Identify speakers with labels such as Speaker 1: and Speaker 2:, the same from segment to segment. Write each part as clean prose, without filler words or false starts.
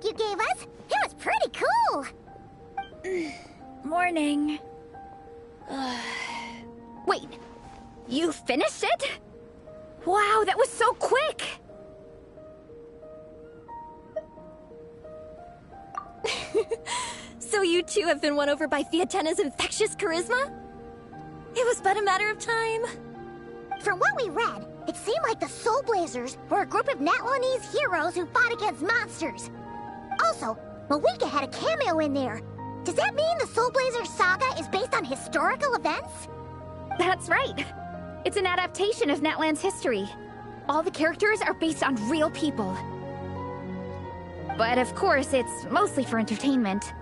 Speaker 1: You gave us. It was pretty cool.
Speaker 2: Morning. Wait, you finished it? Wow, that was so quick!
Speaker 3: So you two have been won over by P.I.'s infectious charisma? It was but a matter of time.
Speaker 1: From what we read, it seemed like the Soulblazers were a group of Natlanese heroes who fought against monsters. Also, Malika had a cameo in there. Does that mean the Soulblazers saga is based on historical events?
Speaker 2: That's right. It's an adaptation of Natlan's history. All the characters are based on real people. But of course, it's mostly for entertainment.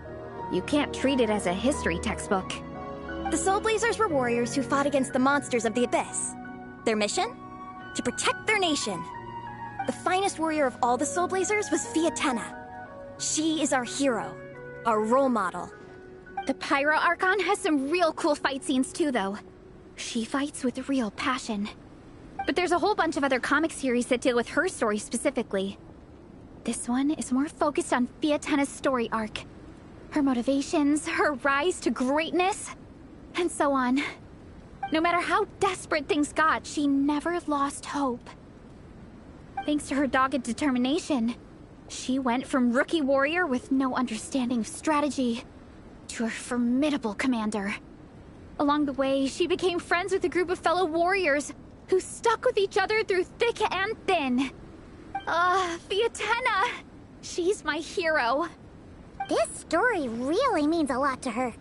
Speaker 2: You can't treat it as a history textbook.
Speaker 3: The Soulblazers were warriors who fought against the monsters of the Abyss. Their mission? To protect their nation. The finest warrior of all the Soulblazers was P.I. She is our hero, our role model.
Speaker 2: The Pyro Archon has some real cool fight scenes too, though. She fights with real passion. But there's a whole bunch of other comic series that deal with her story specifically. This one is more focused on P.I.'s story arc. Her motivations, her rise to greatness, and so on. No matter how desperate things got, she never lost hope. Thanks to her dogged determination, she went from rookie warrior with no understanding of strategy to a formidable commander. Along the way, she became friends with a group of fellow warriors who stuck with each other through thick and thin. P.I. She's my hero.
Speaker 1: This story really means a lot to her.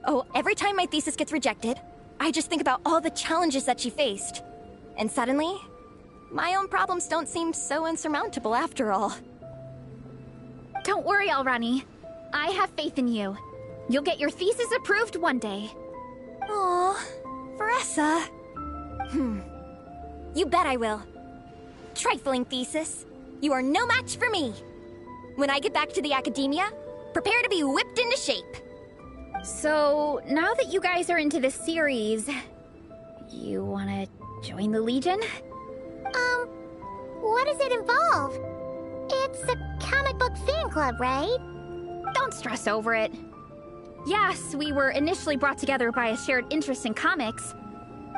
Speaker 3: Oh, every time my thesis gets rejected, I just think about all the challenges that she faced. And suddenly, my own problems don't seem so insurmountable after all.
Speaker 2: Don't worry, Alrani. I have faith in you. You'll get your thesis approved one day.
Speaker 3: Aw, Veressa. You bet I will. Trifling thesis. You are no match for me. When I get back to the academia, prepare to be whipped into shape.
Speaker 2: So, now that you guys are into this series, you wanna join the Legion?
Speaker 1: What does it involve? It's a comic book fan club, right?
Speaker 2: Don't stress over it. Yes, we were initially brought together by a shared interest in comics,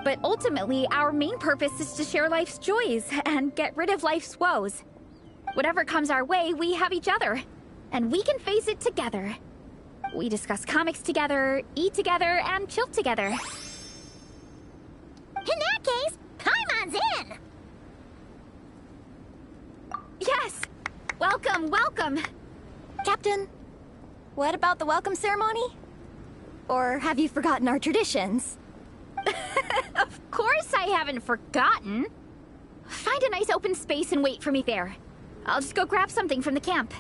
Speaker 2: but ultimately our main purpose is to share life's joys and get rid of life's woes. Whatever comes our way, we have each other, and we can face it together. We discuss comics together, eat together, and chill together.
Speaker 1: In that case, Paimon's in!
Speaker 2: Yes! Welcome, welcome!
Speaker 3: Captain, what about the welcome ceremony? Or have you forgotten our traditions?
Speaker 2: Of course I haven't forgotten! Find a nice open space and wait for me there. I'll just go grab something from the camp.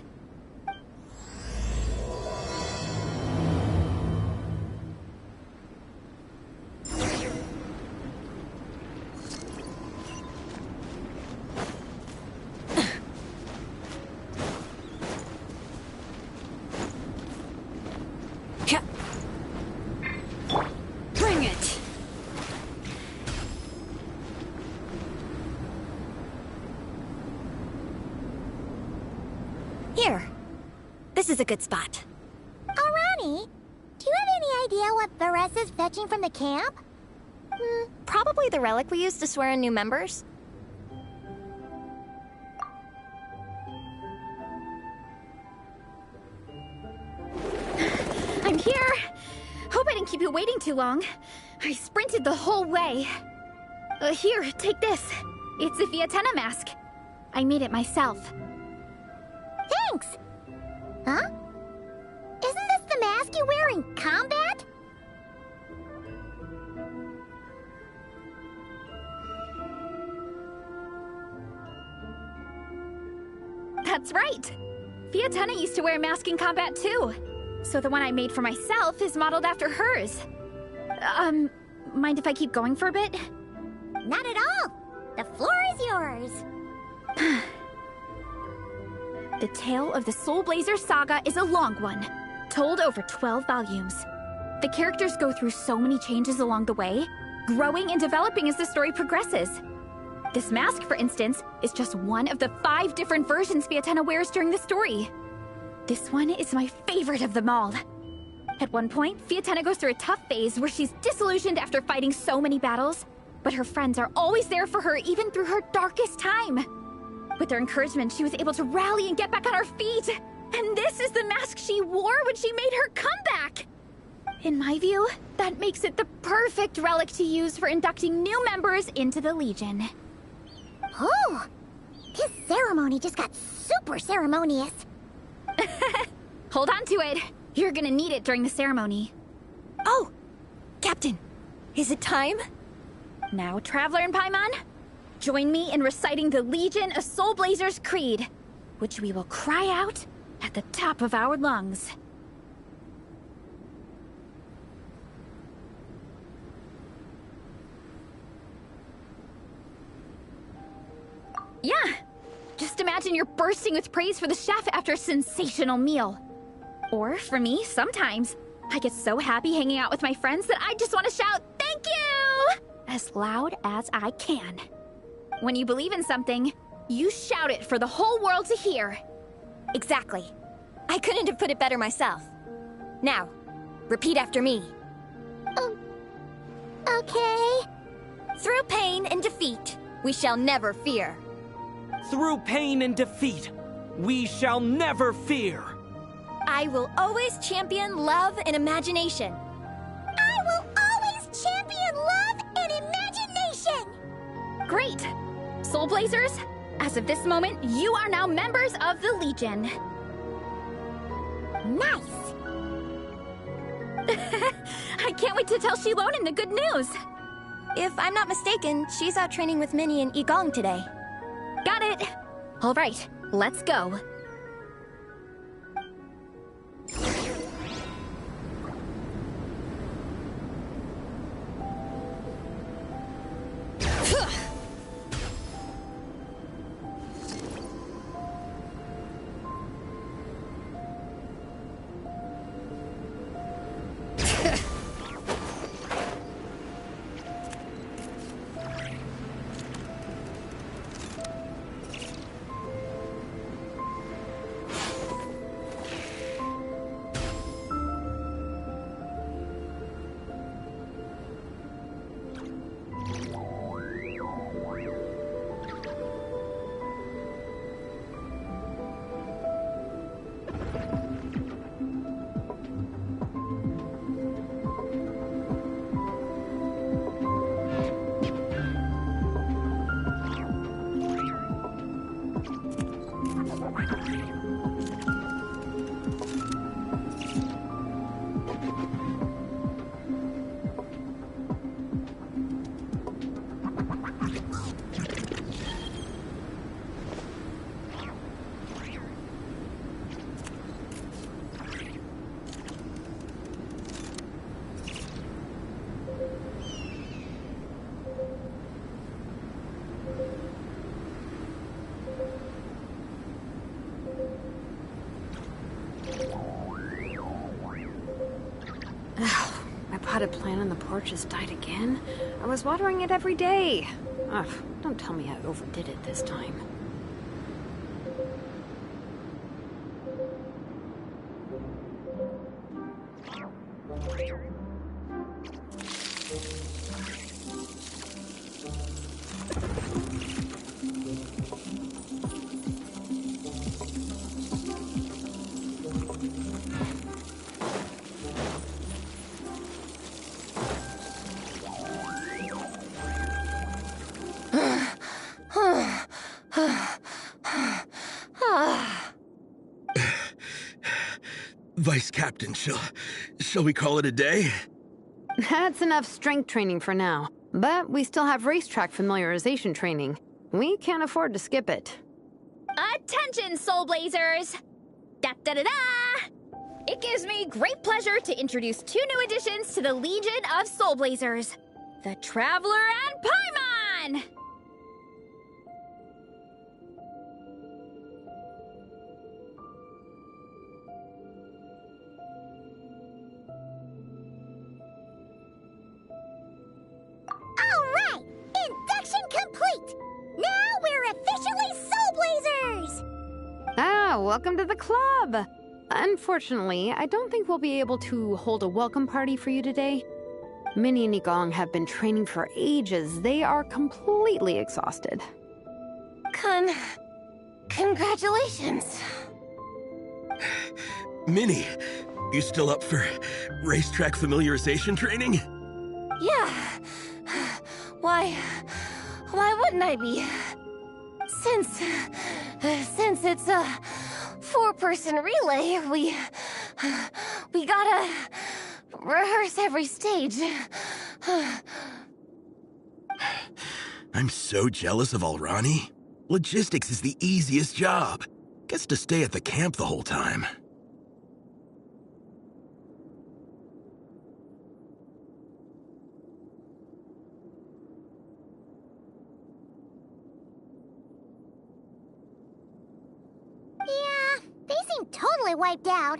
Speaker 3: Bring it! Here. This is a good spot.
Speaker 1: Alrani, do you have any idea what Veressa's fetching from the camp?
Speaker 3: Probably the relic we used to swear in new members.
Speaker 2: I'm here! Hope I didn't keep you waiting too long. I sprinted the whole way. Here, take this. It's a P.II. mask. I made it myself.
Speaker 1: Thanks! Huh? Isn't this the mask you wear in combat?
Speaker 2: That's right! P.II. used to wear a mask in combat too. So the one I made for myself is modeled after hers. Mind if I keep going for a bit?
Speaker 1: Not at all! The floor is yours!
Speaker 2: The tale of the Soulblazers saga is a long one, told over 12 volumes. The characters go through so many changes along the way, growing and developing as the story progresses. This mask, for instance, is just one of the 5 different versions P.II. wears during the story. This one is my favorite of them all. At one point, P.II. goes through a tough phase where she's disillusioned after fighting so many battles, but her friends are always there for her even through her darkest time. With their encouragement, she was able to rally and get back on her feet. And this is the mask she wore when she made her comeback! In my view, that makes it the perfect relic to use for inducting new members into the Legion.
Speaker 1: Oh! This ceremony just got super ceremonious.
Speaker 2: Hold on to it. You're gonna need it during the ceremony.
Speaker 3: Oh! Captain, is it time?
Speaker 2: Now, Traveler and Paimon, join me in reciting the Legion of Soulblazers Creed, which we will cry out at the top of our lungs. Yeah, just imagine you're bursting with praise for the chef after a sensational meal. Or, for me, sometimes, I get so happy hanging out with my friends that I just want to shout, "Thank you!" as loud as I can. When you believe in something, you shout it for the whole world to hear.
Speaker 3: Exactly. I couldn't have put it better myself. Now, repeat after me.
Speaker 1: Okay.
Speaker 3: Through pain and defeat, we shall never fear.
Speaker 4: Through pain and defeat, we shall never fear.
Speaker 3: I will always champion love and imagination.
Speaker 1: I will always champion love and imagination!
Speaker 2: Great! Soulblazers, as of this moment, you are now members of the Legion.
Speaker 1: Nice!
Speaker 2: I can't wait to tell Shilonen the good news.
Speaker 3: If I'm not mistaken, she's out training with Minnie and Igong today.
Speaker 2: Got it. All right, let's go.
Speaker 5: Potted plant on the porch has died again. I was watering it every day. Ugh, don't tell me I overdid it this time.
Speaker 6: Vice Captain, shall we call it a day?
Speaker 5: That's enough strength training for now. But we still have racetrack familiarization training. We can't afford to skip it.
Speaker 2: Attention, Soulblazers! Da-da-da-da! It gives me great pleasure to introduce 2 new additions to the Legion of Soulblazers. The Traveler and Paimon!
Speaker 1: Alright! Induction complete! Now we're officially Soulblazers!
Speaker 5: Ah, welcome to the club! Unfortunately, I don't think we'll be able to hold a welcome party for you today. Minnie and Igong have been training for ages. They are completely exhausted.
Speaker 3: Congratulations.
Speaker 6: Minnie, you still up for racetrack familiarization training?
Speaker 3: Yeah. Why wouldn't I be? Since it's a 4-person relay, we gotta rehearse every stage.
Speaker 6: I'm so jealous of Alrani. Logistics is the easiest job. Gets to stay at the camp the whole time.
Speaker 1: Yeah, they seem totally wiped out.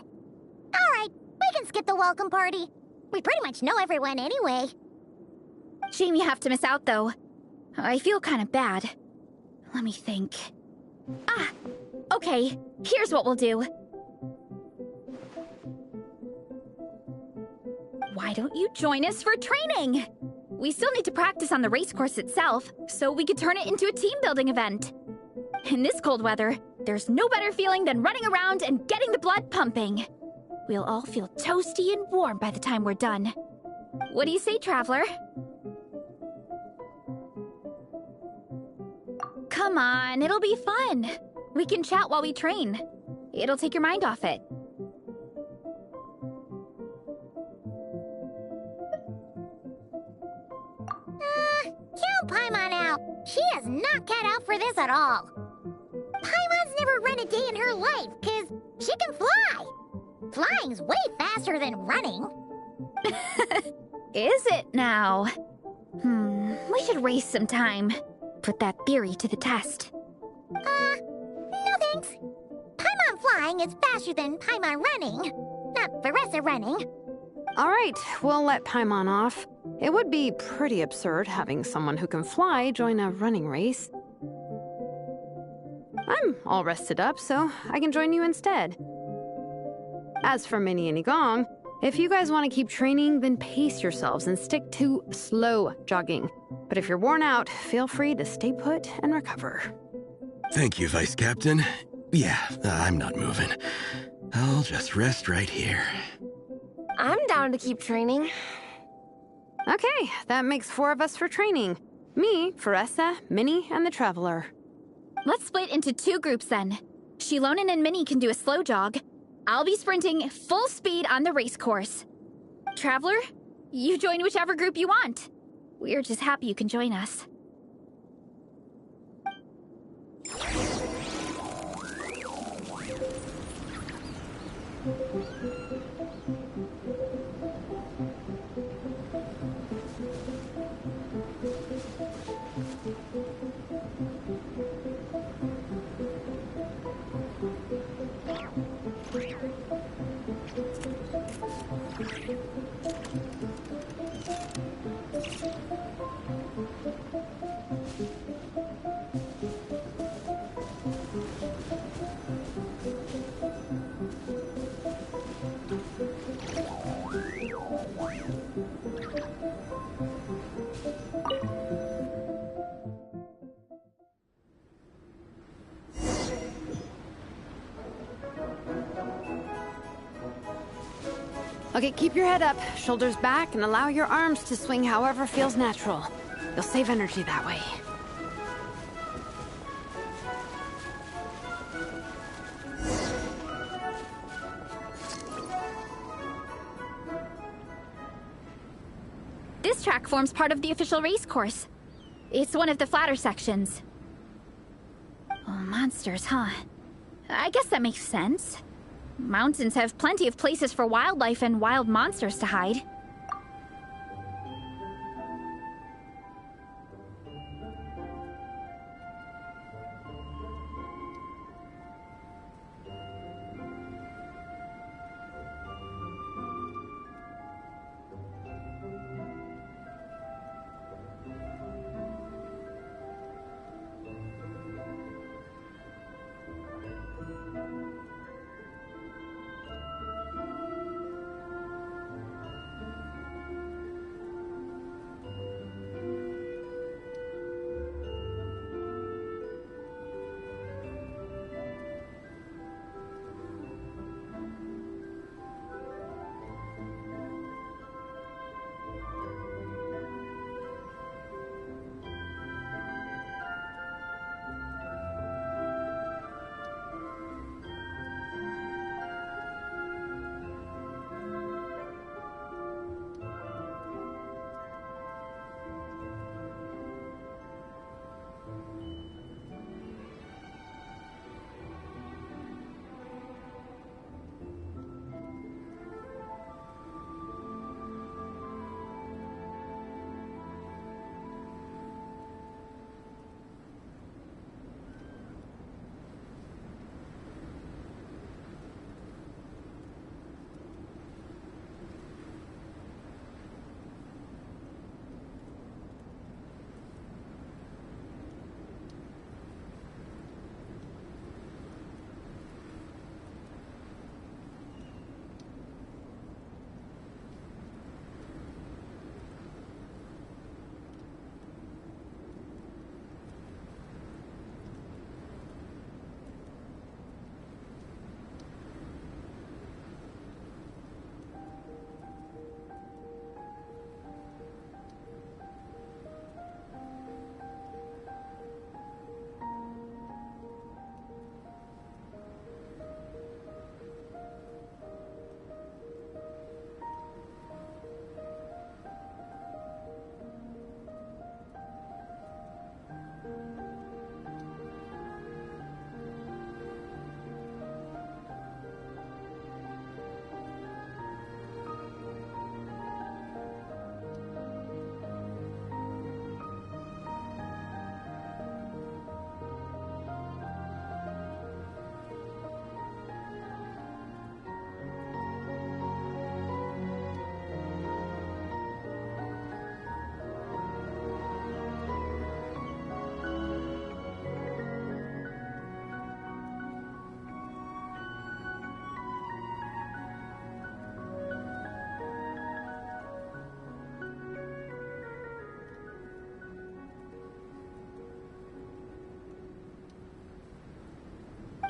Speaker 1: Alright, we can skip the welcome party. We pretty much know everyone anyway.
Speaker 2: Shame you have to miss out, though. I feel kind of bad. Let me think. Ah! Okay, here's what we'll do. Why don't you join us for training? We still need to practice on the race course itself, so we could turn it into a team-building event. In this cold weather, there's no better feeling than running around and getting the blood pumping. We'll all feel toasty and warm by the time we're done. What do you say, Traveler? Come on, it'll be fun. We can chat while we train. It'll take your mind off it.
Speaker 1: Count Paimon out. She is not cut out for this at all. Paimon's never run a day in her life, because she can fly. Flying's way faster than running.
Speaker 2: Is it now? We should race sometime. Put that theory to the test.
Speaker 1: No thanks. Paimon flying is faster than Paimon running. Not Veressa running.
Speaker 5: All right, we'll let Paimon off. It would be pretty absurd having someone who can fly join a running race. I'm all rested up, so I can join you instead. As for Minnie and Igong, if you guys want to keep training, then pace yourselves and stick to slow jogging. But if you're worn out, feel free to stay put and recover.
Speaker 6: Thank you, Vice Captain. Yeah, I'm not moving. I'll just rest right here.
Speaker 3: I'm down to keep training.
Speaker 5: Okay, that makes 4 of us for training. Me, Veressa, Minnie, and the Traveler.
Speaker 2: Let's split into 2 groups then. Shilonen and Minnie can do a slow jog. I'll be sprinting full speed on the race course. Traveler, you join whichever group you want. We're just happy you can join us.
Speaker 5: Okay, keep your head up, shoulders back, and allow your arms to swing however feels natural. You'll save energy that way.
Speaker 2: This track forms part of the official race course. It's one of the flatter sections. Oh, monsters, huh? I guess that makes sense. Mountains have plenty of places for wildlife and wild monsters to hide.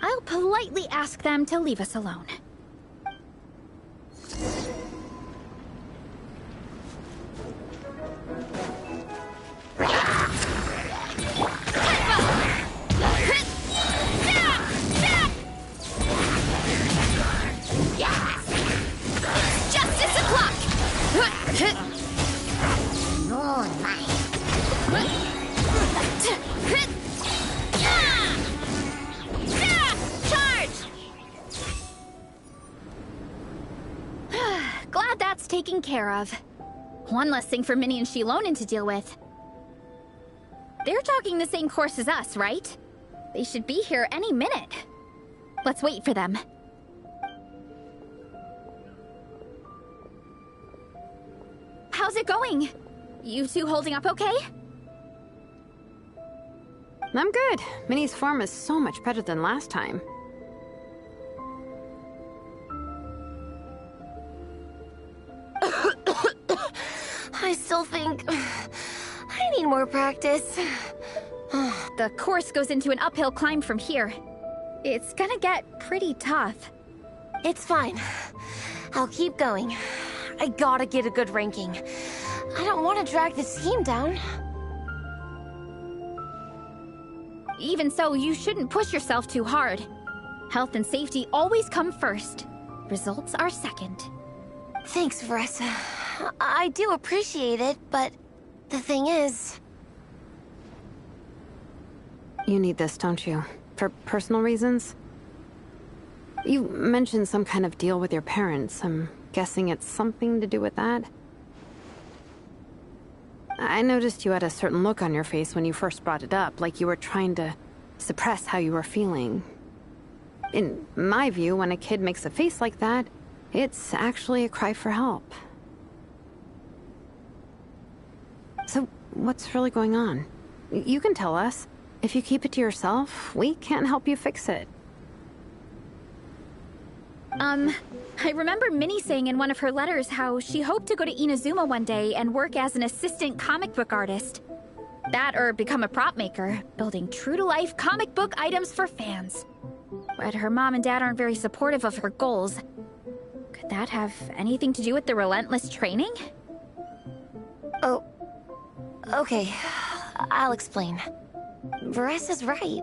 Speaker 2: I'll politely ask them to leave us alone. Taken care of. One less thing for Minnie and Shilonen to deal with. They're jogging the same course as us, right? They should be here any minute. Let's wait for them. How's it going? You two holding up okay?
Speaker 5: I'm good. Minnie's form is so much better than last time.
Speaker 7: I still think I need more practice.
Speaker 2: The course goes into an uphill climb from here. It's gonna get pretty tough.
Speaker 7: It's fine. I'll keep going. I gotta get a good ranking. I don't want to drag this team down.
Speaker 2: Even so, you shouldn't push yourself too hard. Health and safety always come first. Results are second.
Speaker 7: Thanks, Vanessa. I do appreciate it, but the thing is...
Speaker 5: You need this, don't you? For personal reasons? You mentioned some kind of deal with your parents. I'm guessing it's something to do with that? I noticed you had a certain look on your face when you first brought it up, like you were trying to suppress how you were feeling. In my view, when a kid makes a face like that, it's actually a cry for help. So, what's really going on? You can tell us. If you keep it to yourself, we can't help you fix it.
Speaker 2: I remember Minnie saying in one of her letters how she hoped to go to Inazuma one day and work as an assistant comic book artist. That or become a prop maker, building true-to-life comic book items for fans. But her mom and dad aren't very supportive of her goals. Could that have anything to do with the relentless training?
Speaker 7: Oh, okay. I'll explain. Vanessa's right.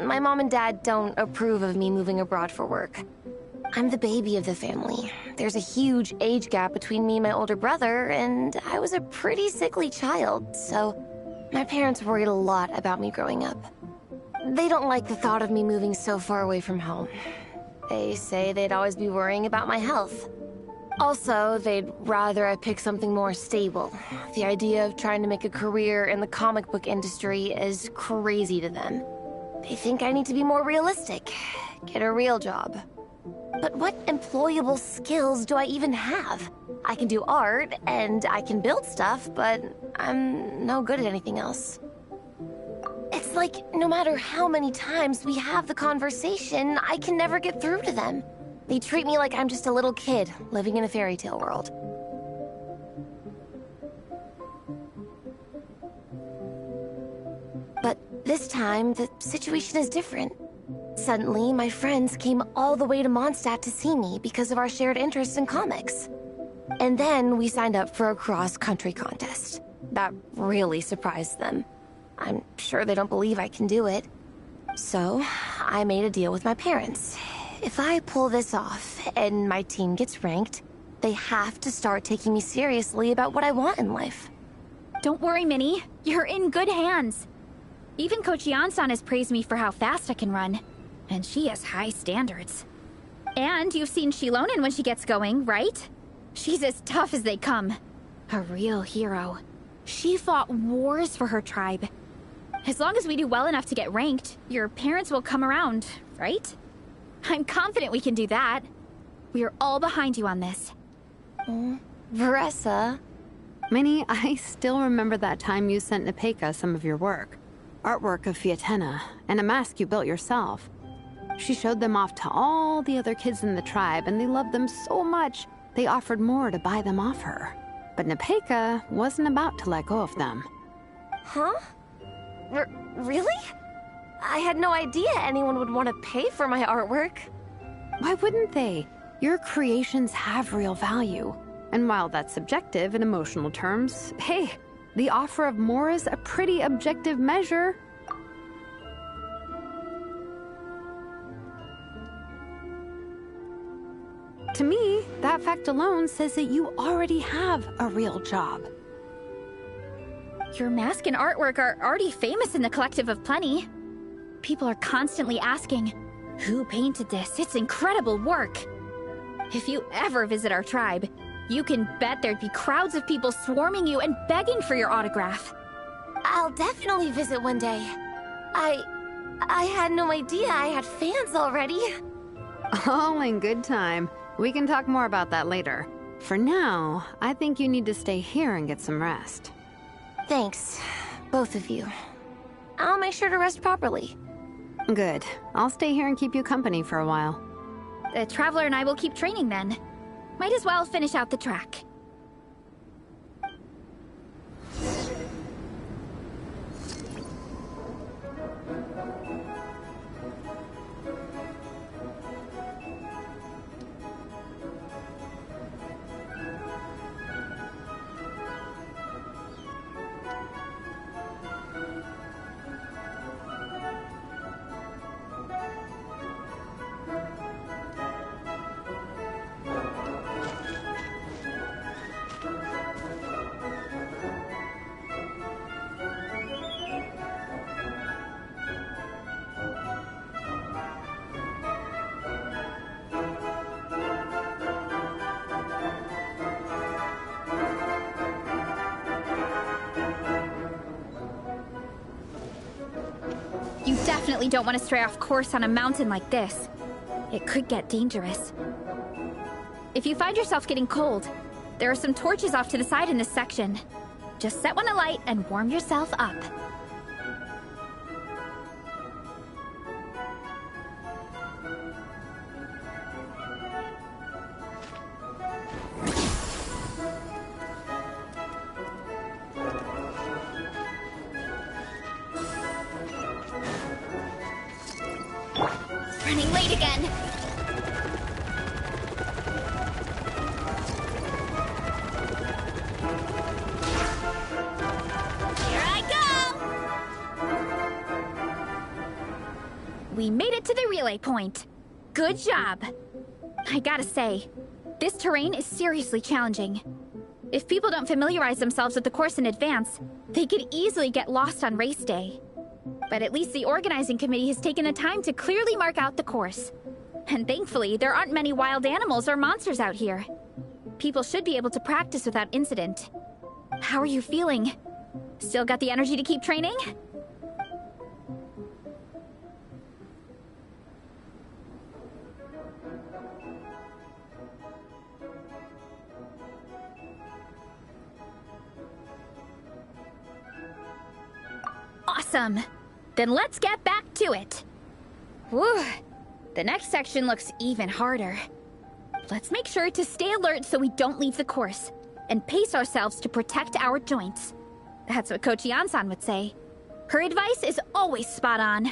Speaker 7: My mom and dad don't approve of me moving abroad for work. I'm the baby of the family. There's a huge age gap between me and my older brother, and I was a pretty sickly child, so my parents worried a lot about me growing up. They don't like the thought of me moving so far away from home. They say they'd always be worrying about my health. Also, they'd rather I pick something more stable. The idea of trying to make a career in the comic book industry is crazy to them. They think I need to be more realistic, get a real job. But what employable skills do I even have? I can do art, and I can build stuff, but I'm no good at anything else. It's like, no matter how many times we have the conversation, I can never get through to them. They treat me like I'm just a little kid, living in a fairy tale world. But this time, the situation is different. Suddenly, my friends came all the way to Mondstadt to see me because of our shared interest in comics. And then we signed up for a cross-country contest. That really surprised them. I'm sure they don't believe I can do it. So, I made a deal with my parents. If I pull this off and my team gets ranked, they have to start taking me seriously about what I want in life.
Speaker 2: Don't worry, Minnie. You're in good hands. Even Coach Yan-san has praised me for how fast I can run. And she has high standards. And you've seen Shilonen when she gets going, right? She's as tough as they come. A real hero. She fought wars for her tribe. As long as we do well enough to get ranked, your parents will come around, right? I'm confident we can do that. We are all behind you on this.
Speaker 7: Vanessa.
Speaker 5: Minnie, I still remember that time you sent Nepeka some of your work. Artwork of P.II. and a mask you built yourself. She showed them off to all the other kids in the tribe, and they loved them so much, they offered more to buy them off her. But Nepeka wasn't about to let go of them.
Speaker 7: Huh? Really? I had no idea anyone would want to pay for my artwork.
Speaker 5: Why wouldn't they? Your creations have real value. And while that's subjective in emotional terms, hey, the offer of more is a pretty objective measure. To me, that fact alone says that you already have a real job.
Speaker 2: Your mask and artwork are already famous in the Collective of Plenty. People are constantly asking, who painted this? It's incredible work. If you ever visit our tribe, you can bet there'd be crowds of people swarming you and begging for your autograph.
Speaker 7: I'll definitely visit one day. I had no idea I had fans already.
Speaker 5: All in good time. We can talk more about that later. For now, I think you need to stay here and get some rest.
Speaker 7: Thanks, both of you. I'll make sure to rest properly.
Speaker 5: Good. I'll stay here and keep you company for a while.
Speaker 2: The Traveler and I will keep training then. Might as well finish out the track. definitely don't want to stray off course on a mountain like this. It could get dangerous. If you find yourself getting cold, there are some torches off to the side in this section. Just set one alight and warm yourself up. Running late again. Here I go! We made it to the relay point. Good job. I gotta say, this terrain is seriously challenging. If people don't familiarize themselves with the course in advance, they could easily get lost on race day. But at least the organizing committee has taken the time to clearly mark out the course. And thankfully, there aren't many wild animals or monsters out here. People should be able to practice without incident. How are you feeling? Still got the energy to keep training? Awesome! Then let's get back to it. Whew. The next section looks even harder. Let's make sure to stay alert so we don't leave the course, and pace ourselves to protect our joints. That's what Coach Yan-san would say. Her advice is always spot on.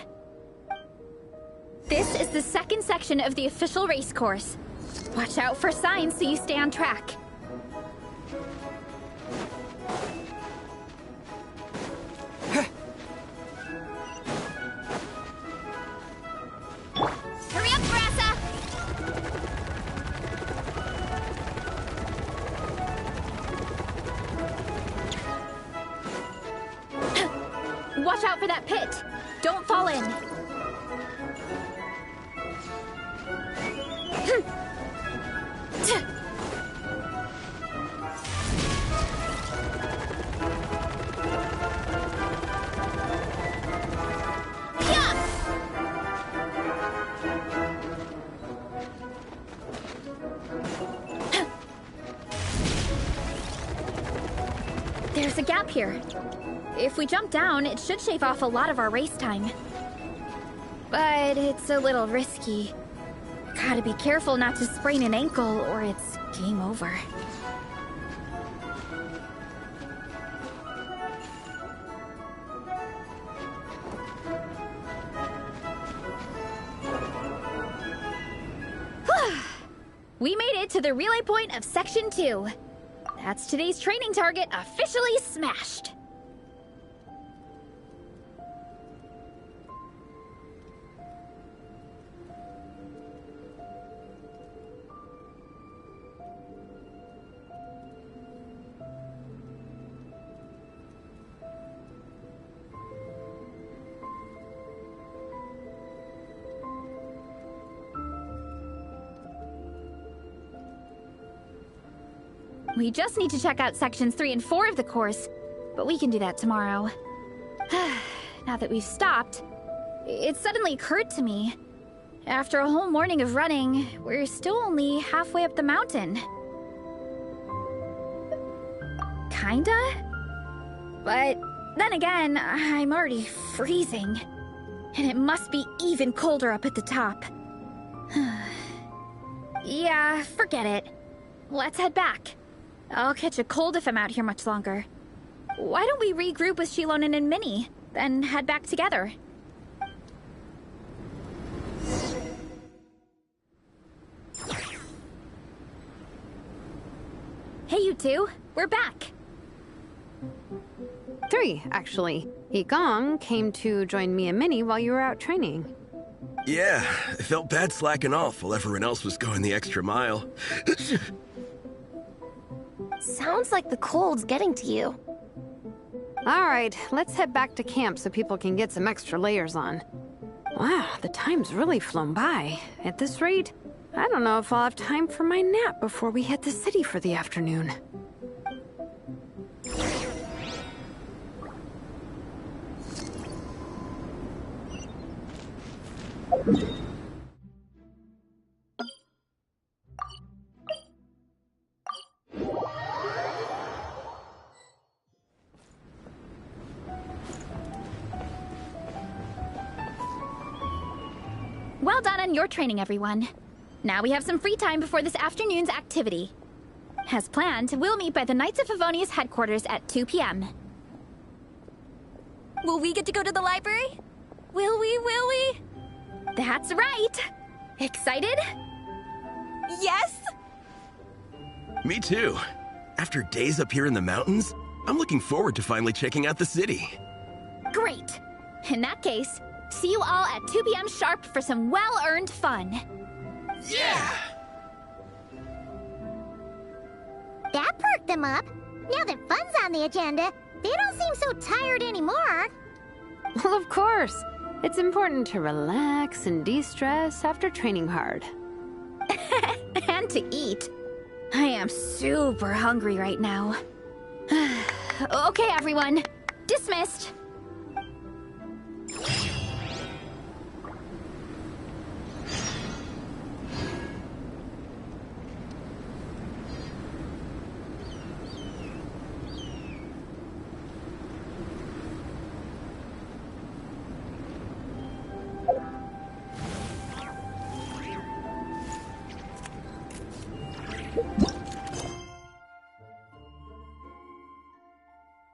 Speaker 2: This is the second section of the official race course. Watch out for signs so you stay on track. Hurry up, Brassa! Watch out for that pit! Don't fall in! There's a gap here. If we jump down, it should shave off a lot of our race time. But it's a little risky. Gotta be careful not to sprain an ankle or it's game over. We made it to the relay point of Section 2. That's today's training target officially smashed. We just need to check out sections 3 and 4 of the course, but we can do that tomorrow. Now that we've stopped, it suddenly occurred to me. After a whole morning of running, we're still only halfway up the mountain. Kinda? But then again, I'm already freezing. And it must be even colder up at the top. Yeah, forget it. Let's head back. I'll catch a cold if I'm out here much longer. Why don't we regroup with Shilonen and Minnie, then head back together? Hey, you two. We're back.
Speaker 5: 3, actually. Igong came to join me and Minnie while you were out training.
Speaker 6: Yeah, I felt bad slacking off while everyone else was going the extra mile.
Speaker 7: Sounds like the cold's getting to you.
Speaker 5: All right, let's head back to camp so people can get some extra layers on. Wow, the time's really flown by. At this rate, I don't know if I'll have time for my nap before we hit the city for the afternoon.
Speaker 2: Well done on your training, everyone. Now we have some free time before this afternoon's activity. As planned, we'll meet by the Knights of Favonius headquarters at 2 p.m.
Speaker 3: Will we get to go to the library? Will we?
Speaker 2: That's right! Excited?
Speaker 3: Yes!
Speaker 6: Me too. After days up here in the mountains, I'm looking forward to finally checking out the city.
Speaker 2: Great! In that case, see you all at 2 p.m. sharp for some well-earned fun.
Speaker 6: Yeah!
Speaker 1: That perked them up. Now that fun's on the agenda, they don't seem so tired anymore.
Speaker 5: Well, of course. It's important to relax and de-stress after training hard.
Speaker 2: And to eat. I am super hungry right now. Okay, everyone. Dismissed.